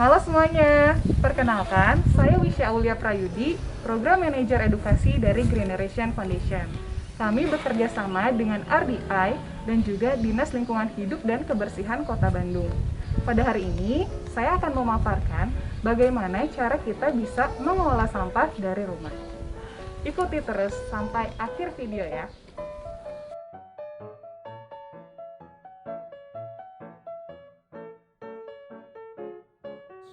Halo semuanya, perkenalkan, saya Wisya Aulia Prayudi, Program Manajer Edukasi dari Greeneration Foundation. Kami bekerja sama dengan RDI dan juga Dinas Lingkungan Hidup dan Kebersihan Kota Bandung. Pada hari ini, saya akan memaparkan bagaimana cara kita bisa mengelola sampah dari rumah. Ikuti terus sampai akhir video ya.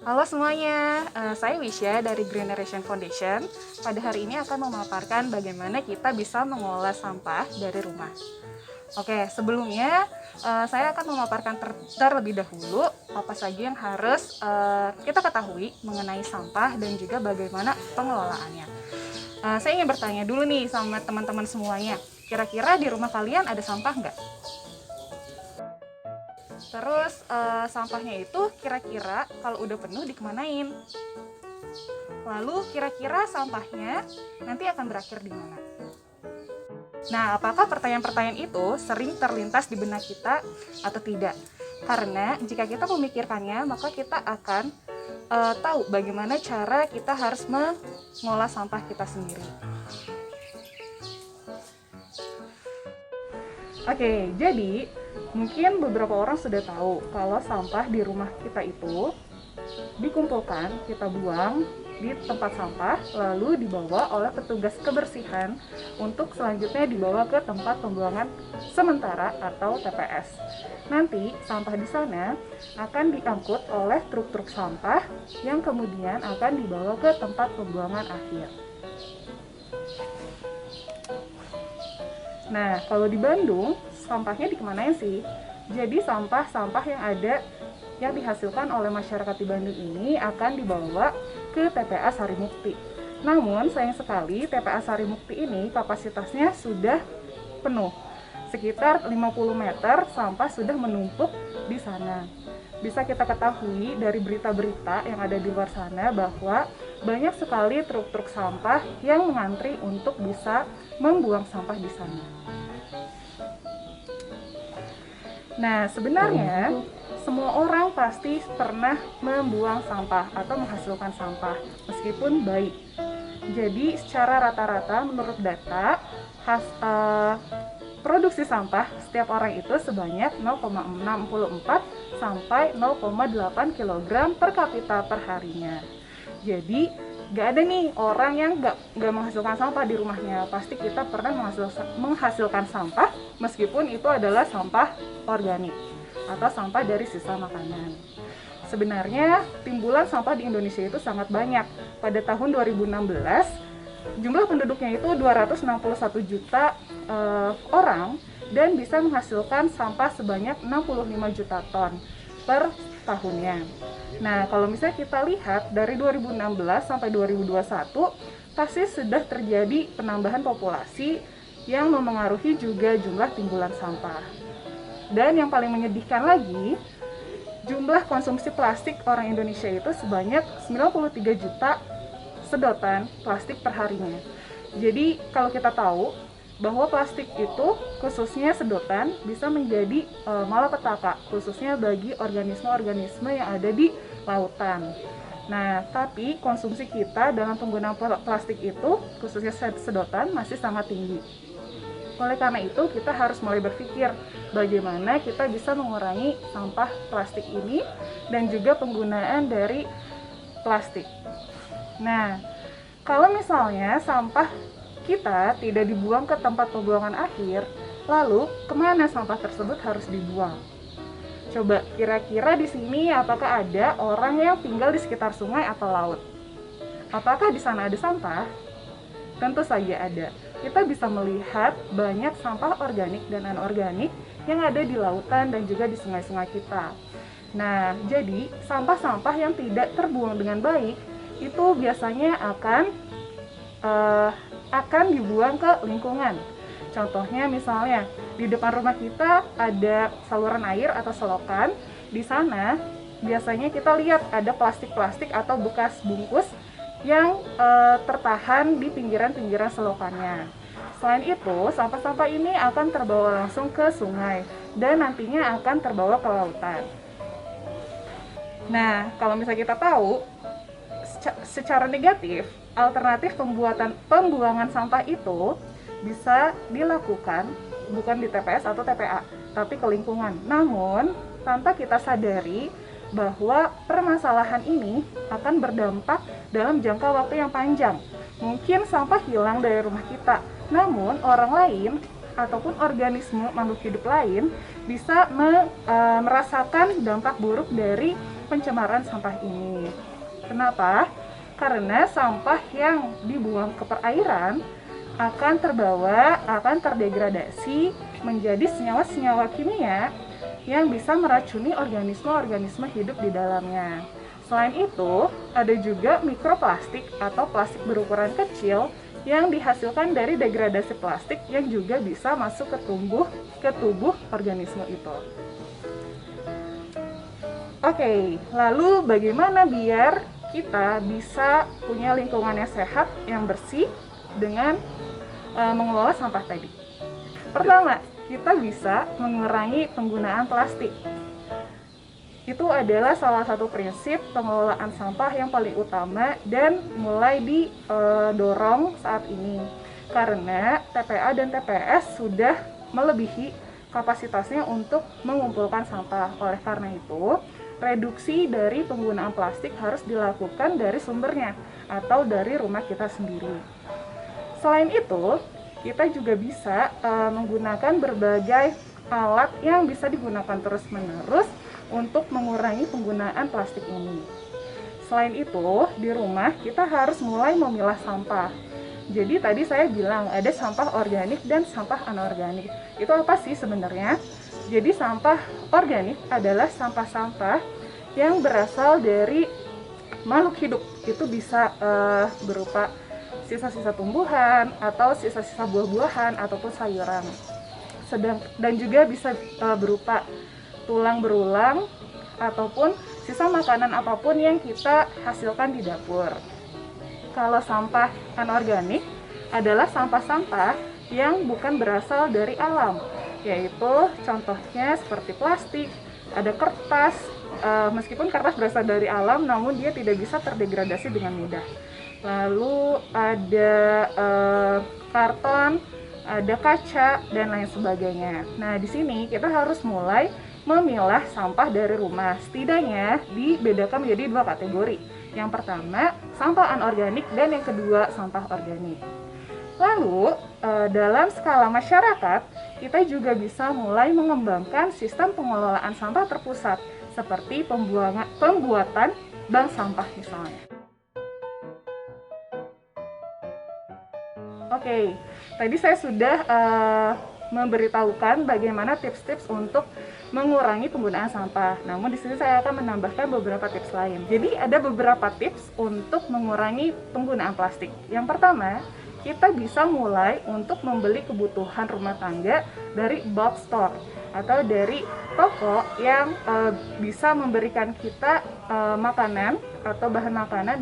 Halo semuanya, saya Wisya dari Greeneration Foundation. Pada hari ini akan memaparkan bagaimana kita bisa mengolah sampah dari rumah. Oke, sebelumnya saya akan memaparkan terlebih dahulu apa saja yang harus kita ketahui mengenai sampah dan juga bagaimana pengelolaannya. Saya ingin bertanya dulu nih sama teman-teman semuanya, kira-kira di rumah kalian ada sampah nggak? Terus sampahnya itu kira-kira kalau udah penuh dikemanain? Lalu kira-kira sampahnya nanti akan berakhir di mana? Nah, apakah pertanyaan-pertanyaan itu sering terlintas di benak kita atau tidak? Karena jika kita memikirkannya, maka kita akan tahu bagaimana cara kita harus mengolah sampah kita sendiri. Oke, jadi mungkin beberapa orang sudah tahu kalau sampah di rumah kita itu dikumpulkan, kita buang di tempat sampah, lalu dibawa oleh petugas kebersihan untuk selanjutnya dibawa ke tempat pembuangan sementara atau TPS. Nanti sampah di sana akan diangkut oleh truk-truk sampah yang kemudian akan dibawa ke tempat pembuangan akhir. Nah, kalau di Bandung, sampahnya dikemanain sih? Jadi sampah-sampah yang dihasilkan oleh masyarakat di Bandung ini akan dibawa ke TPA Sarimukti. Namun, sayang sekali TPA Sarimukti ini kapasitasnya sudah penuh. Sekitar 50 meter sampah sudah menumpuk di sana. Bisa kita ketahui dari berita-berita yang ada di luar sana bahwa banyak sekali truk-truk sampah yang mengantri untuk bisa membuang sampah di sana. Nah, sebenarnya semua orang pasti pernah membuang sampah atau menghasilkan sampah, meskipun baik. Jadi, secara rata-rata menurut data, produksi sampah setiap orang itu sebanyak 0,64 sampai 0,8 kg per kapita per harinya. Jadi, nggak ada nih orang yang nggak menghasilkan sampah di rumahnya. Pasti kita pernah menghasilkan sampah, meskipun itu adalah sampah organik atau sampah dari sisa makanan. Sebenarnya timbulan sampah di Indonesia itu sangat banyak. Pada tahun 2016, jumlah penduduknya itu 261 juta orang dan bisa menghasilkan sampah sebanyak 65 juta ton per tahunnya. Nah, kalau misalnya kita lihat dari 2016 sampai 2021, pasti sudah terjadi penambahan populasi yang memengaruhi juga jumlah timbulan sampah. Dan yang paling menyedihkan lagi, jumlah konsumsi plastik orang Indonesia itu sebanyak 93 juta sedotan plastik per harinya. Jadi kalau kita tahu bahwa plastik itu khususnya sedotan bisa menjadi malapetaka khususnya bagi organisme-organisme yang ada di lautan. Nah, tapi konsumsi kita dalam penggunaan plastik itu khususnya sedotan masih sangat tinggi. Oleh karena itu kita harus mulai berpikir bagaimana kita bisa mengurangi sampah plastik ini dan juga penggunaan dari plastik. Nah, kalau misalnya sampah kita tidak dibuang ke tempat pembuangan akhir, lalu kemana sampah tersebut harus dibuang? Coba kira-kira di sini apakah ada orang yang tinggal di sekitar sungai atau laut? Apakah di sana ada sampah? Tentu saja ada. Kita bisa melihat banyak sampah organik dan anorganik yang ada di lautan dan juga di sungai-sungai kita. Nah, jadi sampah-sampah yang tidak terbuang dengan baik itu biasanya akan dibuang ke lingkungan. Contohnya misalnya di depan rumah kita ada saluran air atau selokan. Di sana biasanya kita lihat ada plastik-plastik atau bekas bungkus yang tertahan di pinggiran-pinggiran selokannya. Selain itu, sampah-sampah ini akan terbawa langsung ke sungai dan nantinya akan terbawa ke lautan. Nah, kalau misalnya kita tahu secara negatif, alternatif pembuangan sampah itu bisa dilakukan bukan di TPS atau TPA, tapi ke lingkungan. Namun, tanpa kita sadari bahwa permasalahan ini akan berdampak dalam jangka waktu yang panjang. Mungkin sampah hilang dari rumah kita, namun orang lain ataupun organisme makhluk hidup lain bisa merasakan dampak buruk dari pencemaran sampah ini. Kenapa? Karena sampah yang dibuang ke perairan akan terdegradasi menjadi senyawa-senyawa kimia yang bisa meracuni organisme-organisme hidup di dalamnya. Selain itu, ada juga mikroplastik atau plastik berukuran kecil yang dihasilkan dari degradasi plastik yang juga bisa masuk ke tubuh organisme itu. Oke, lalu bagaimana biar kita bisa punya lingkungan yang sehat, yang bersih dengan mengelola sampah tadi? Pertama, kita bisa mengurangi penggunaan plastik. Itu adalah salah satu prinsip pengelolaan sampah yang paling utama dan mulai didorong saat ini. Karena TPA dan TPS sudah melebihi kapasitasnya untuk mengumpulkan sampah. Oleh karena itu, reduksi dari penggunaan plastik harus dilakukan dari sumbernya atau dari rumah kita sendiri. Selain itu, kita juga bisa menggunakan berbagai alat yang bisa digunakan terus-menerus untuk mengurangi penggunaan plastik ini. Selain itu, di rumah kita harus mulai memilah sampah. Jadi tadi saya bilang ada sampah organik dan sampah anorganik. Itu apa sih sebenarnya? Jadi sampah organik adalah sampah-sampah yang berasal dari makhluk hidup. Itu bisa berupa sisa-sisa tumbuhan atau sisa-sisa buah-buahan ataupun sayuran. Dan juga bisa berupa tulang berulang ataupun sisa makanan apapun yang kita hasilkan di dapur. Kalau sampah anorganik adalah sampah-sampah yang bukan berasal dari alam, yaitu contohnya seperti plastik, ada kertas, meskipun kertas berasal dari alam namun dia tidak bisa terdegradasi dengan mudah. Lalu ada karton, ada kaca, dan lain sebagainya. Nah, di sini kita harus mulai memilah sampah dari rumah. Setidaknya dibedakan menjadi 2 kategori. Yang pertama, sampah anorganik, dan yang kedua, sampah organik. Lalu, dalam skala masyarakat, kita juga bisa mulai mengembangkan sistem pengelolaan sampah terpusat, seperti pembuatan bank sampah misalnya. Oke, tadi saya sudah memberitahukan bagaimana tips-tips untuk mengurangi penggunaan sampah. Namun di sini saya akan menambahkan beberapa tips lain. Jadi ada beberapa tips untuk mengurangi penggunaan plastik. Yang pertama, kita bisa mulai untuk membeli kebutuhan rumah tangga dari bulk store atau dari toko yang bisa memberikan kita makanan atau bahan makanan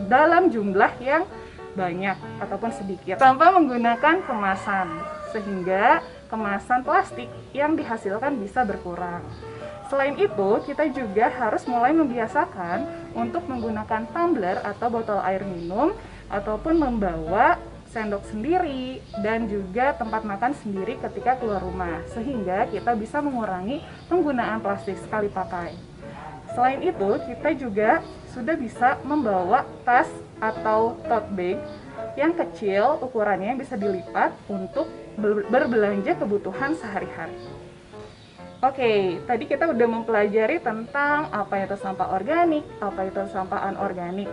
dalam jumlah yang banyak ataupun sedikit tanpa menggunakan kemasan, sehingga kemasan plastik yang dihasilkan bisa berkurang. Selain itu, kita juga harus mulai membiasakan untuk menggunakan tumbler atau botol air minum ataupun membawa sendok sendiri dan juga tempat makan sendiri ketika keluar rumah, sehingga kita bisa mengurangi penggunaan plastik sekali pakai. Selain itu, kita juga sudah bisa membawa tas atau tote bag yang kecil ukurannya yang bisa dilipat untuk berbelanja kebutuhan sehari-hari. Oke, tadi kita udah mempelajari tentang apa itu sampah organik, apa itu sampah anorganik.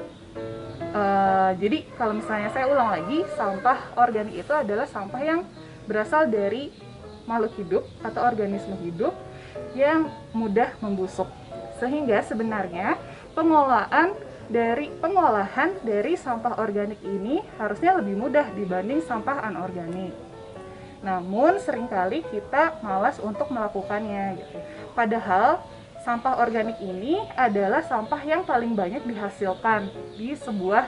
Jadi kalau misalnya saya ulang lagi, sampah organik itu adalah sampah yang berasal dari makhluk hidup atau organisme hidup yang mudah membusuk. Sehingga sebenarnya pengolahan dari sampah organik ini harusnya lebih mudah dibanding sampah anorganik. Namun seringkali kita malas untuk melakukannya gitu. Padahal sampah organik ini adalah sampah yang paling banyak dihasilkan di sebuah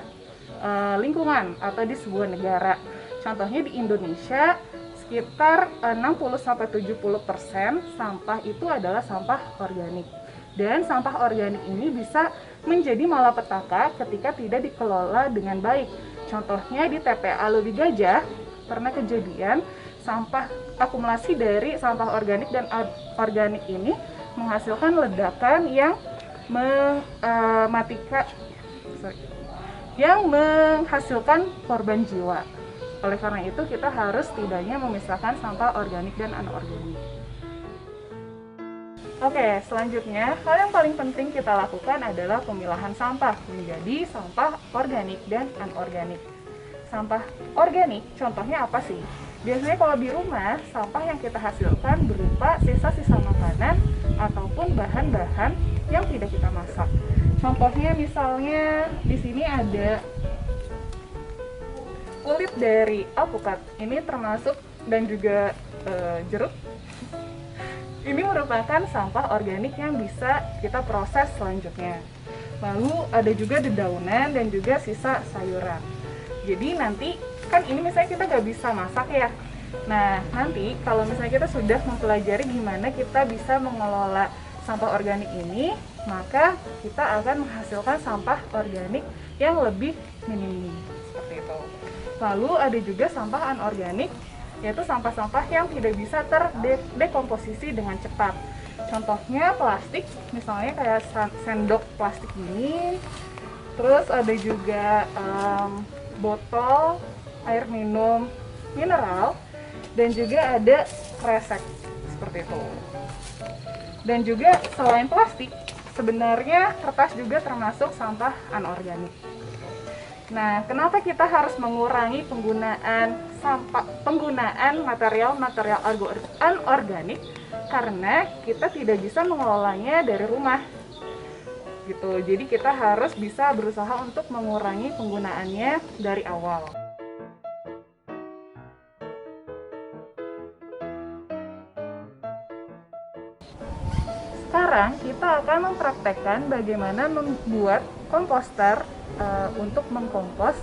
lingkungan atau di sebuah negara. Contohnya di Indonesia sekitar 60-70% sampah itu adalah sampah organik. Dan sampah organik ini bisa menjadi malapetaka ketika tidak dikelola dengan baik. Contohnya di TPA Lubis Gajah pernah kejadian sampah akumulasi dari sampah organik dan organik ini menghasilkan ledakan yang menghasilkan korban jiwa. Oleh karena itu kita harus setidaknya memisahkan sampah organik dan anorganik. Oke, selanjutnya hal yang paling penting kita lakukan adalah pemilahan sampah menjadi sampah organik dan anorganik. Sampah organik contohnya apa sih? Biasanya kalau di rumah, sampah yang kita hasilkan berupa sisa-sisa makanan ataupun bahan-bahan yang tidak kita masak. Contohnya misalnya di sini ada kulit dari alpukat. Ini termasuk dan juga jeruk. Ini merupakan sampah organik yang bisa kita proses selanjutnya. Lalu ada juga dedaunan dan juga sisa sayuran. Jadi nanti kan ini misalnya kita nggak bisa masak ya. Nah nanti kalau misalnya kita sudah mempelajari gimana kita bisa mengelola sampah organik ini, maka kita akan menghasilkan sampah organik yang lebih minim seperti itu. Lalu ada juga sampah anorganik, yaitu sampah-sampah yang tidak bisa terdekomposisi dengan cepat. Contohnya plastik, misalnya kayak sendok plastik ini. Terus ada juga botol air minum mineral, dan juga ada kresek seperti itu. Dan juga selain plastik, sebenarnya kertas juga termasuk sampah anorganik. Nah, kenapa kita harus mengurangi penggunaan material-material anorganik? Karena kita tidak bisa mengelolanya dari rumah. Gitu. Jadi kita harus bisa berusaha untuk mengurangi penggunaannya dari awal. Sekarang kita akan mempraktekkan bagaimana membuat komposter untuk mengkompos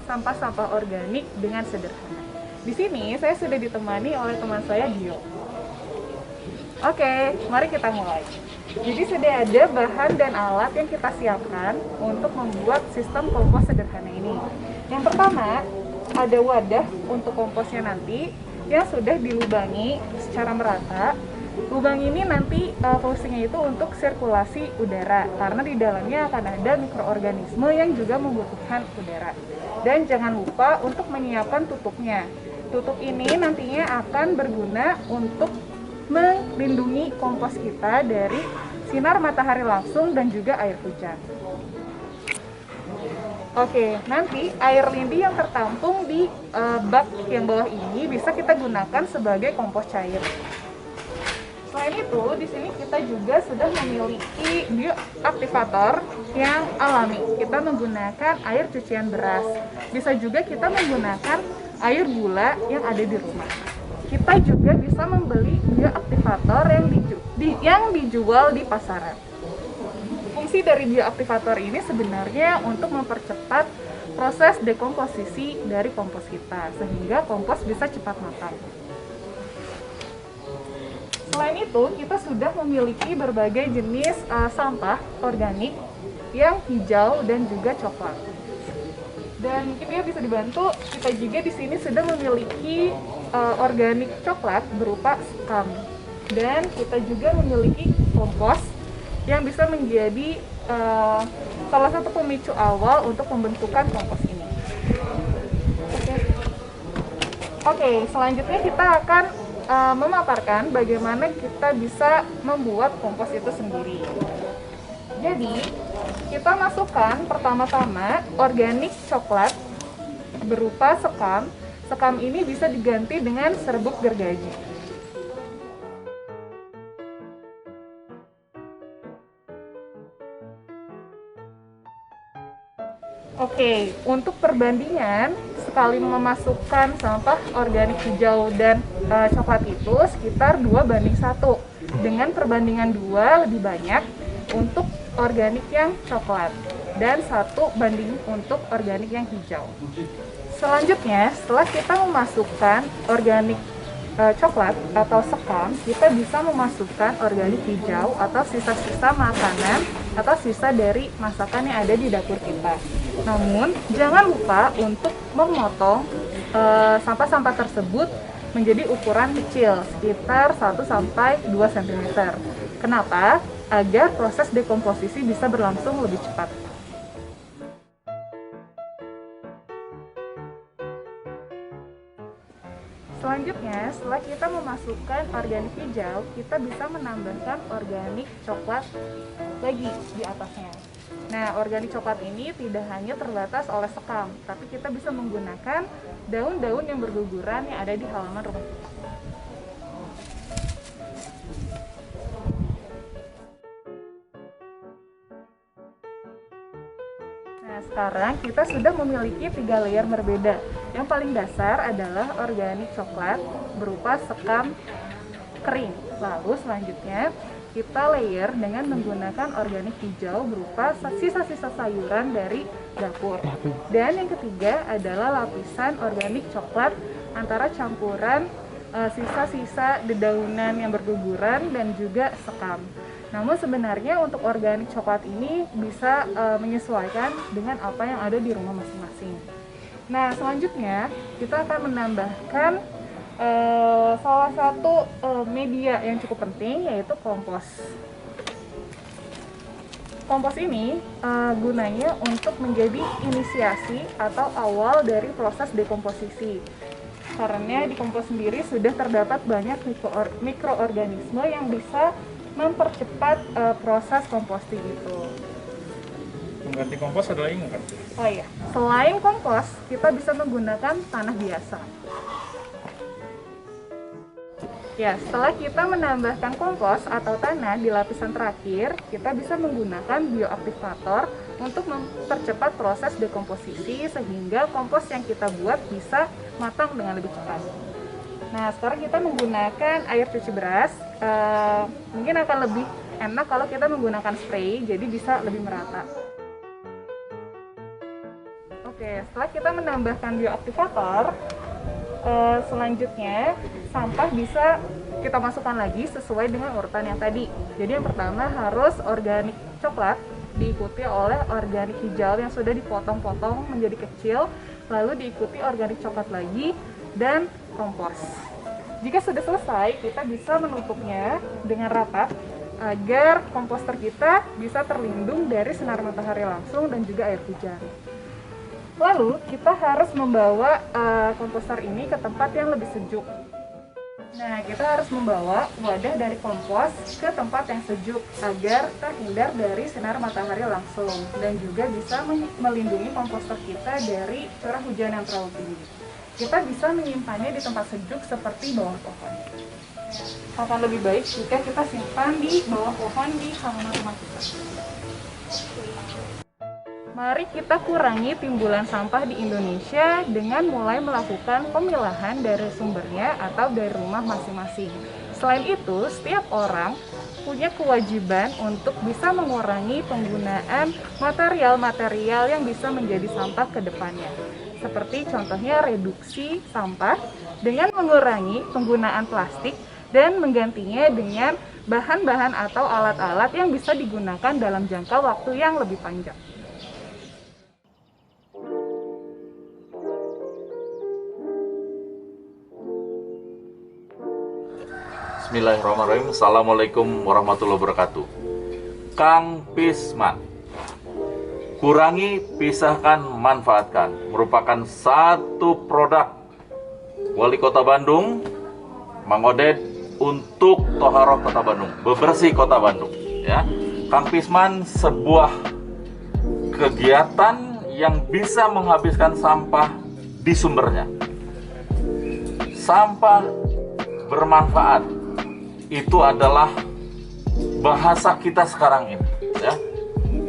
sampah-sampah organik dengan sederhana. Di sini saya sudah ditemani oleh teman saya Gio. Oke, mari kita mulai. Jadi sudah ada bahan dan alat yang kita siapkan untuk membuat sistem kompos sederhana ini. Yang pertama, ada wadah untuk komposnya nanti yang sudah dilubangi secara merata. Lubang ini nanti fungsinya itu untuk sirkulasi udara, karena di dalamnya akan ada mikroorganisme yang juga membutuhkan udara. Dan jangan lupa untuk menyiapkan tutupnya. Tutup ini nantinya akan berguna untuk melindungi kompos kita dari sinar matahari langsung dan juga air hujan. Oke, nanti air lindi yang tertampung di bak yang bawah ini bisa kita gunakan sebagai kompos cair. Selain itu, di sini kita juga sudah memiliki bioaktivator yang alami. Kita menggunakan air cucian beras. Bisa juga kita menggunakan air gula yang ada di rumah. Kita juga bisa membeli bioaktivator yang dijual di pasaran. Fungsi dari bioaktivator ini sebenarnya untuk mempercepat proses dekomposisi dari kompos kita, sehingga kompos bisa cepat matang. Selain itu, kita sudah memiliki berbagai jenis sampah organik yang hijau dan juga coklat. Dan mungkin ya bisa dibantu, kita juga di sini sudah memiliki organik coklat berupa skam. Dan kita juga memiliki kompos yang bisa menjadi salah satu pemicu awal untuk pembentukan kompos ini. Oke, selanjutnya kita akan memaparkan bagaimana kita bisa membuat kompos itu sendiri. Jadi, kita masukkan pertama-tama organik coklat berupa sekam. Sekam ini bisa diganti dengan serbuk gergaji. Oke, untuk perbandingan, sekali memasukkan sampah organik hijau dan coklat itu sekitar 2:1. Dengan perbandingan 2 lebih banyak untuk organik yang coklat dan 1 banding untuk organik yang hijau. Selanjutnya, setelah kita memasukkan organik coklat atau sekam, kita bisa memasukkan organik hijau atau sisa-sisa makanan atau sisa dari masakan yang ada di dapur kita. Namun, jangan lupa untuk memotong sampah-sampah tersebut menjadi ukuran kecil, sekitar 1-2 cm. Kenapa? Agar proses dekomposisi bisa berlangsung lebih cepat. Selanjutnya, setelah kita memasukkan organik hijau, kita bisa menambahkan organik coklat lagi di atasnya. Nah, organik coklat ini tidak hanya terbatas oleh sekam, tapi kita bisa menggunakan daun-daun yang berguguran yang ada di halaman rumah kita. Nah, sekarang kita sudah memiliki 3 layer berbeda. Yang paling dasar adalah organik coklat berupa sekam kering. Lalu selanjutnya kita layer dengan menggunakan organik hijau berupa sisa-sisa sayuran dari dapur. Dan yang ketiga adalah lapisan organik coklat antara campuran sisa-sisa dedaunan yang berguguran dan juga sekam. Namun sebenarnya untuk organik coklat ini bisa menyesuaikan dengan apa yang ada di rumah masing-masing. Nah, selanjutnya kita akan menambahkan salah satu media yang cukup penting, yaitu kompos. Kompos ini gunanya untuk menjadi inisiasi atau awal dari proses dekomposisi. Karena di kompos sendiri sudah terdapat banyak mikroorganisme yang bisa mempercepat proses komposting itu. Mengganti kompos adalah ini kan? Oh iya, selain kompos, kita bisa menggunakan tanah biasa. Ya, setelah kita menambahkan kompos atau tanah di lapisan terakhir, kita bisa menggunakan bioaktivator untuk mempercepat proses dekomposisi sehingga kompos yang kita buat bisa matang dengan lebih cepat. Nah, sekarang kita menggunakan air cuci beras. Mungkin akan lebih enak kalau kita menggunakan spray, jadi bisa lebih merata. Oke, setelah kita menambahkan bioaktivator, selanjutnya sampah bisa kita masukkan lagi sesuai dengan urutan yang tadi. Jadi yang pertama harus organik coklat, diikuti oleh organik hijau yang sudah dipotong-potong menjadi kecil, lalu diikuti organik coklat lagi, dan kompos. Jika sudah selesai, kita bisa menutupnya dengan rapat agar komposter kita bisa terlindung dari sinar matahari langsung dan juga air hujan. Lalu kita harus membawa komposter ini ke tempat yang lebih sejuk. Nah, kita harus membawa wadah dari kompos ke tempat yang sejuk agar terhindar dari sinar matahari langsung dan juga bisa melindungi komposter kita dari curah hujan yang terlalu tinggi. Kita bisa menyimpannya di tempat sejuk seperti bawah pohon. Akan lebih baik jika kita simpan di bawah pohon di halaman rumah kita. Mari kita kurangi timbulan sampah di Indonesia dengan mulai melakukan pemilahan dari sumbernya atau dari rumah masing-masing. Selain itu, setiap orang punya kewajiban untuk bisa mengurangi penggunaan material-material yang bisa menjadi sampah ke depannya. Seperti contohnya reduksi sampah dengan mengurangi penggunaan plastik dan menggantinya dengan bahan-bahan atau alat-alat yang bisa digunakan dalam jangka waktu yang lebih panjang. Bismillahirrahmanirrahim. Assalamualaikum warahmatullahi wabarakatuh. Kang Pisman, kurangi, pisahkan, manfaatkan merupakan satu produk Wali Kota Bandung, Mang Oded, untuk Toharoh Kota Bandung, bebersih Kota Bandung. Ya, Kang Pisman sebuah kegiatan yang bisa menghabiskan sampah di sumbernya. Sampah bermanfaat. Itu adalah bahasa kita sekarang ini, ya.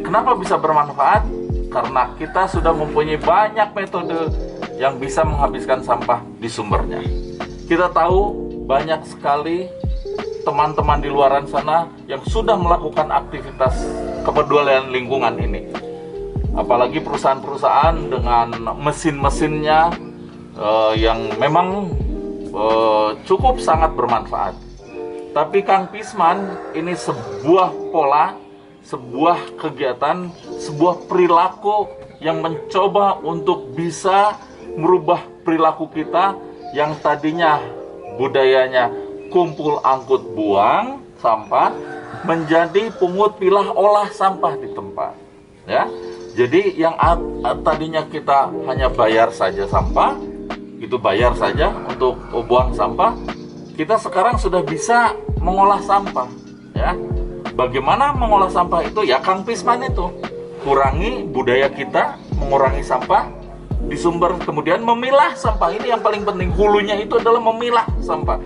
Kenapa bisa bermanfaat? Karena kita sudah mempunyai banyak metode yang bisa menghabiskan sampah di sumbernya. Kita tahu banyak sekali teman-teman di luaran sana yang sudah melakukan aktivitas kepedulian lingkungan ini. Apalagi perusahaan-perusahaan dengan mesin-mesinnya yang memang cukup sangat bermanfaat. Tapi Kang Pisman, ini sebuah pola, sebuah kegiatan, sebuah perilaku yang mencoba untuk bisa merubah perilaku kita yang tadinya budayanya kumpul angkut buang sampah menjadi pungut pilah olah sampah di tempat, ya. Jadi yang tadinya kita hanya bayar saja sampah, itu bayar saja untuk buang sampah, kita sekarang sudah bisa mengolah sampah, ya. Bagaimana mengolah sampah itu? Ya Kang Pisman itu kurangi budaya kita mengurangi sampah di sumber, kemudian memilah sampah. Ini yang paling penting, hulunya itu adalah memilah sampah.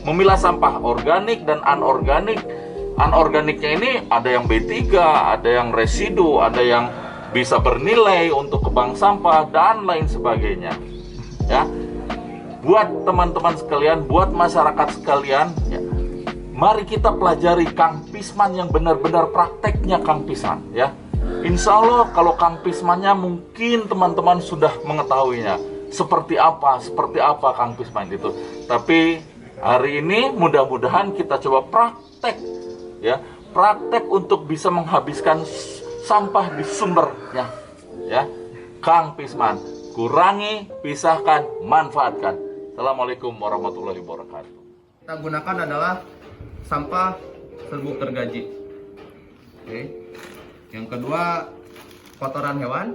Memilah sampah organik dan anorganik. Anorganiknya ini ada yang B3, ada yang residu, ada yang bisa bernilai untuk ke bank sampah dan lain sebagainya. Ya. Buat teman-teman sekalian, buat masyarakat sekalian, ya, mari kita pelajari Kang Pisman yang benar-benar prakteknya Kang Pisman, ya. Insya Allah kalau Kang Pismannya mungkin teman-teman sudah mengetahuinya seperti apa Kang Pisman itu. Tapi hari ini mudah-mudahan kita coba praktek, ya, praktek untuk bisa menghabiskan sampah di sumbernya, ya. Kang Pisman, kurangi, pisahkan, manfaatkan. Assalamualaikum warahmatullahi wabarakatuh. Kita gunakan adalah sampah serbuk gergaji. Oke. Yang kedua, kotoran hewan.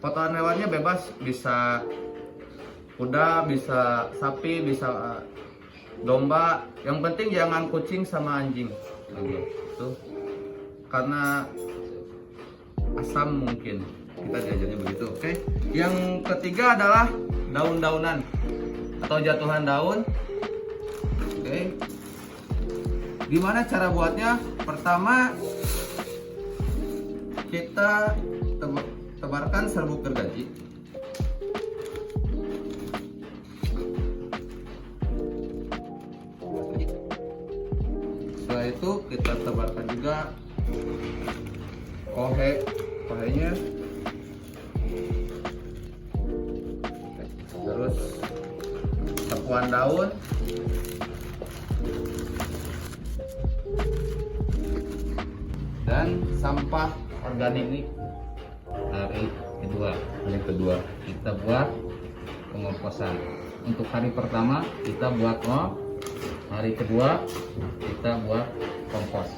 Kotoran hewannya bebas, bisa kuda, bisa sapi, bisa domba. Yang penting jangan kucing sama anjing. Tuh. Karena asam mungkin. Kita diajarnya begitu. Oke. Yang ketiga adalah daun-daunan atau jatuhan daun. Oke. Gimana cara buatnya? Pertama, kita tebarkan serbuk gergaji. Setelah itu kita tebarkan juga kohenya, terus tekuan daun, dan sampah organik. Ini hari kedua kita buat pengomposan. Untuk hari pertama kita buat hari kedua kita buat kompos.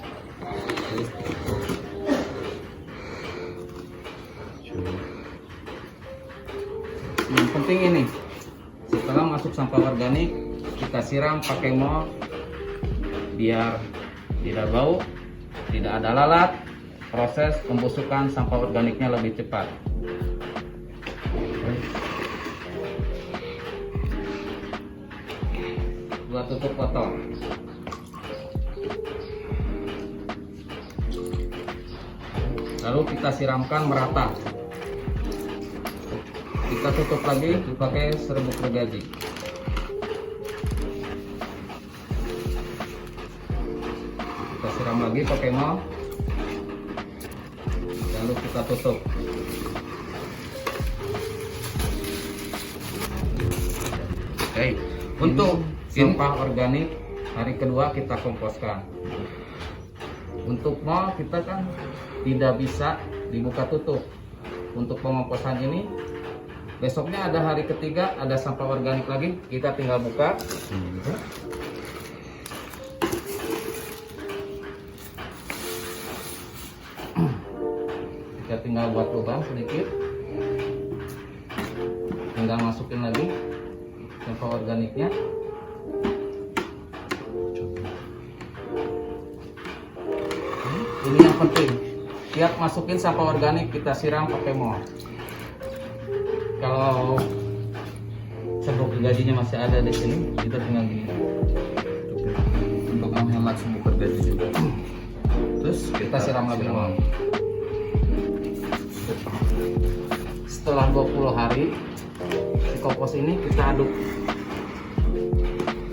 Yang penting ini, setelah masuk sampah organik kita siram pakai mol biar tidak bau, tidak ada lalat, proses pembusukan sampah organiknya lebih cepat. Buat tutup botol. Lalu kita siramkan merata. Kita tutup lagi dipakai serbuk gergaji. Kita siram lagi pakai mol. Lalu kita tutup. Oke, untuk sampah organik hari kedua kita komposkan. Untuk mol kita kan tidak bisa dibuka tutup. Untuk pengomposan ini besoknya ada hari ketiga, ada sampah organik lagi, kita tinggal buka. Kita tinggal buat lubang sedikit, tinggal masukin lagi sampah organiknya. Ini yang penting, tiap masukin sampah organik kita siram pakai mol. Kalau serbuk gergajinya masih ada di sini, kita tinggal gini untuk menghemat serbuk gergaji juga. Terus kita siram lagi mol. Setelah 20 hari si kompos ini kita aduk.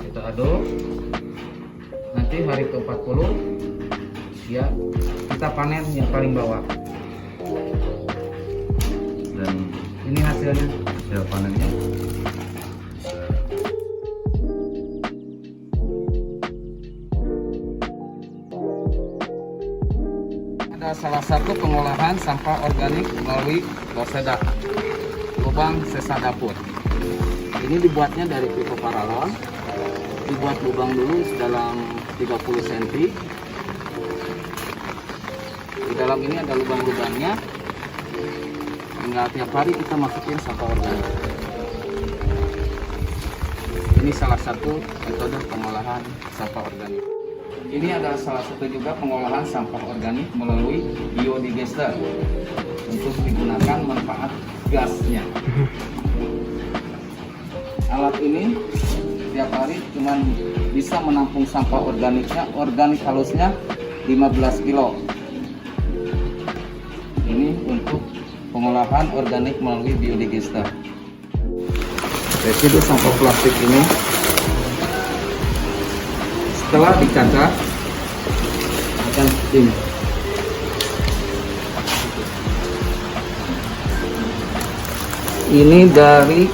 Kita aduk. Nanti hari ke-40 ya kita panen yang paling bawah. Dan ini hasilnya. Hasil panennya ada salah satu pengolahan sampah organik melalui Loseda, lubang sisa dapur. Ini dibuatnya dari pipa paralon. Dibuat lubang dulu sedalam 30 cm. Di dalam ini ada lubang-lubangnya. Tinggal tiap hari kita masukin sampah organik. Ini salah satu metode pengolahan sampah organik. Ini adalah salah satu juga pengolahan sampah organik melalui biodigester untuk digunakan manfaat gasnya. Alat ini tiap hari cuma bisa menampung sampah organik halusnya 15 kilo. Ini untuk pengolahan organik melalui biodigester. Residu sampah plastik ini setelah dicacah akan ini. Ini dari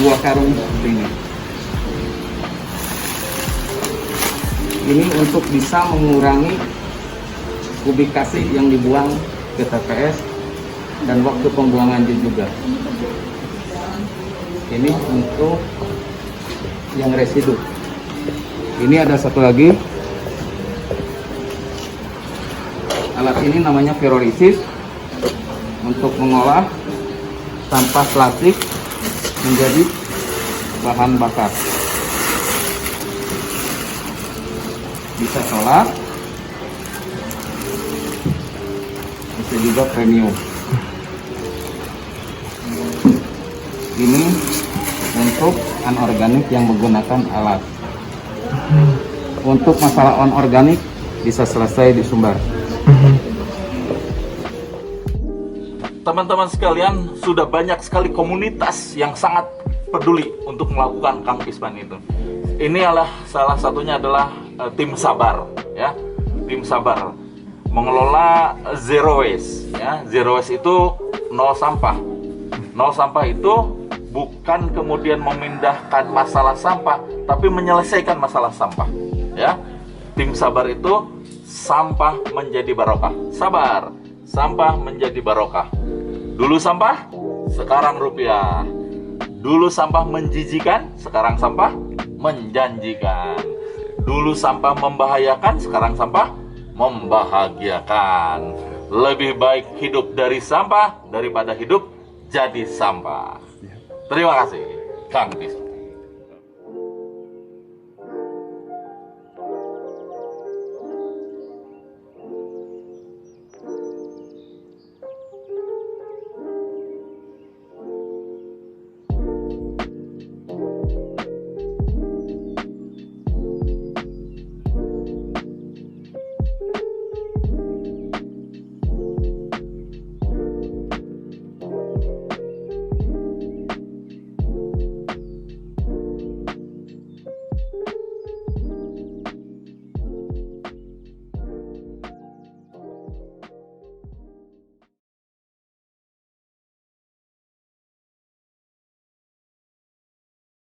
2 karung seperti ini. Ini untuk bisa mengurangi kubikasi yang dibuang ke TPS dan waktu pembuangan juga. Ini untuk yang residu. Ini ada satu lagi. Alat ini namanya pyrolysis untuk mengolah sampah plastik menjadi bahan bakar. Bisa solar, bisa juga premium. Ini untuk anorganik yang menggunakan alat. Untuk masalah anorganik bisa selesai di Sumbar. Teman-teman sekalian, sudah banyak sekali komunitas yang sangat peduli untuk melakukan Kang Pisman itu. Ini adalah salah satunya adalah tim Sabar, ya. Tim Sabar mengelola zero waste, ya. Zero waste itu nol sampah. Nol sampah itu bukan kemudian memindahkan masalah sampah, tapi menyelesaikan masalah sampah, ya. Tim Sabar itu sampah menjadi barokah. Sabar, sampah menjadi barokah. Dulu sampah, sekarang rupiah. Dulu sampah menjijikan, sekarang sampah menjanjikan. Dulu sampah membahayakan, sekarang sampah membahagiakan. Lebih baik hidup dari sampah daripada hidup jadi sampah. Terima kasih, Kang Pisman.